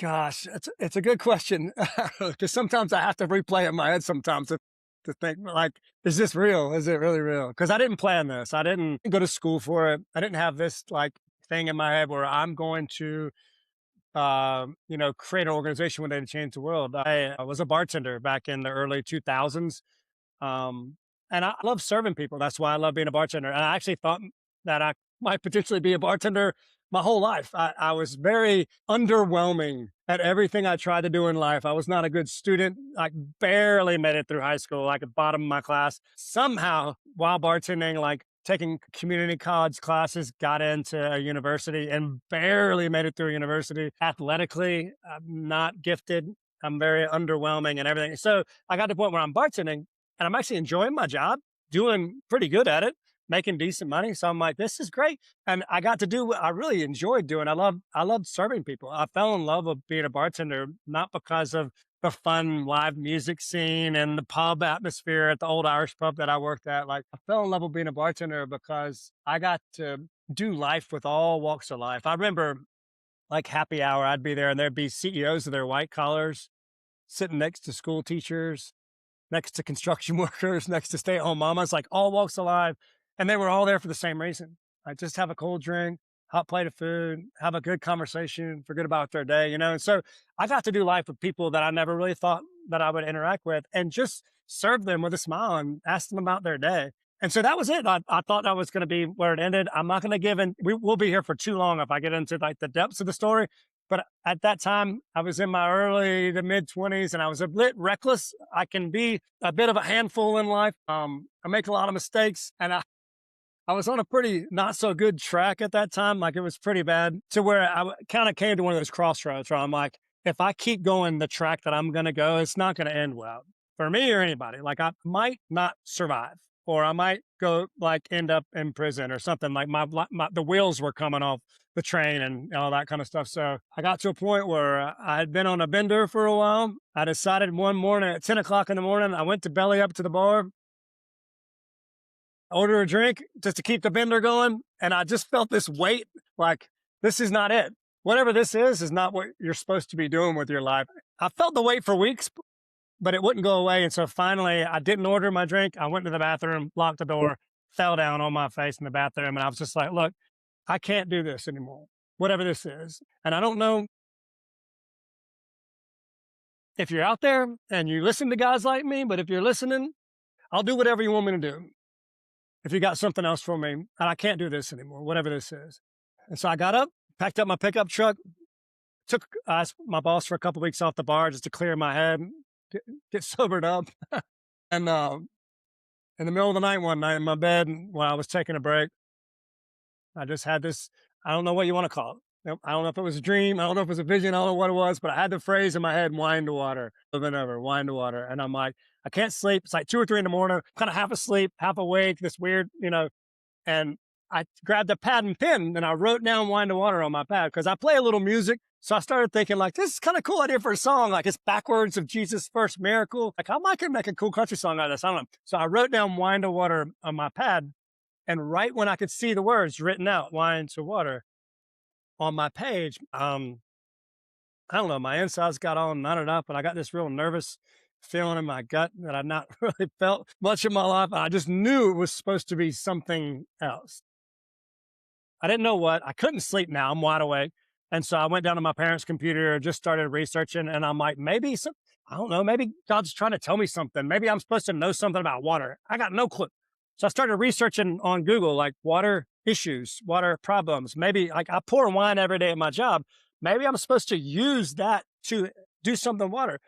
Gosh, it's a good question because sometimes I have to replay it in my head sometimes to think like, is this real? Is it really real? Because I didn't plan this. I didn't go to school for it. I didn't have this like thing in my head where I'm going to, create an organization one day to change the world. I was a bartender back in the early 2000s. Um, and I love serving people. That's why I love being a bartender. And I actually thought that I might potentially be a bartender my whole life. I was very underwhelming at everything I tried to do in life. I was not a good student. I barely made it through high school, like at bottom of my class. Somehow, while bartending, like taking community college classes, got into a university and barely made it through university. Athletically, I'm not gifted. I'm very underwhelming and everything. So I got to the point where I'm bartending and I'm actually enjoying my job, doing pretty good at it, making decent money. So I'm like, this is great. And I got to do what I really enjoyed doing. I love serving people. I fell in love with being a bartender, not because of the fun live music scene and the pub atmosphere at the old Irish pub that I worked at. Like I fell in love with being a bartender because I got to do life with all walks of life. I remember like happy hour, I'd be there and there'd be CEOs of their white collars sitting next to school teachers, next to construction workers, next to stay-at-home mamas, like all walks of life. And they were all there for the same reason. I just have a cold drink, hot plate of food, have a good conversation, forget about their day, And so I got to do life with people that I never really thought that I would interact with and just serve them with a smile and ask them about their day. And so that was it. I thought that was going to be where it ended. I'm not going to give in. We'll be here for too long if I get into like the depths of the story. But at that time, I was in my early to mid 20s and I was a bit reckless. I can be a bit of a handful in life. I make a lot of mistakes and I was on a pretty not so good track at that time. Like it was pretty bad to where I kind of came to one of those crossroads where I'm like, if I keep going the track that I'm going to go, it's not going to end well for me or anybody. Like I might not survive or I might go like end up in prison or something like the wheels were coming off the train and all that kind of stuff. So I got to a point where I had been on a bender for a while. I decided one morning at 10 o'clock in the morning, I went to belly up to the bar, order a drink just to keep the bender going. And I just felt this weight, like, this is not it. Whatever this is not what you're supposed to be doing with your life. I felt the weight for weeks, but it wouldn't go away. And so finally I didn't order my drink. I went to the bathroom, locked the door, fell down on my face in the bathroom. And I was just like, look, I can't do this anymore, whatever this is. And I don't know if you're out there and you listen to guys like me, but if you're listening, I'll do whatever you want me to do. If you got something else for me, and I can't do this anymore, whatever this is. And so I got up, packed up my pickup truck, asked my boss for a couple of weeks off the bar just to clear my head, get sobered up. And in the middle of the night one night in my bed while I was taking a break, I just had this, I don't know what you want to call it. I don't know if it was a dream. I don't know if it was a vision. I don't know what it was, but I had the phrase in my head, wine to water, over and over, wine to water. And I'm like, I can't sleep. It's like 2 or 3 in the morning, kind of half asleep, half awake, this weird, and I grabbed a pad and pen and I wrote down wine to water on my pad because I play a little music. So I started thinking like, this is kind of cool idea for a song. Like it's backwards of Jesus' first miracle. Like I might could make a cool country song out of this. I don't know. So I wrote down wine to water on my pad. And right when I could see the words written out, wine to water on my page, I don't know, my insides got all knotted up and I got this real nervous feeling in my gut that I'd not really felt much in my life. I just knew it was supposed to be something else. I didn't know what. I couldn't sleep now. I'm wide awake. And so I went down to my parents' computer, just started researching, and I'm like, I don't know, maybe God's trying to tell me something. Maybe I'm supposed to know something about water. I got no clue. So I started researching on Google, like water issues, water problems. Maybe like I pour wine every day at my job. Maybe I'm supposed to use that to do something with water.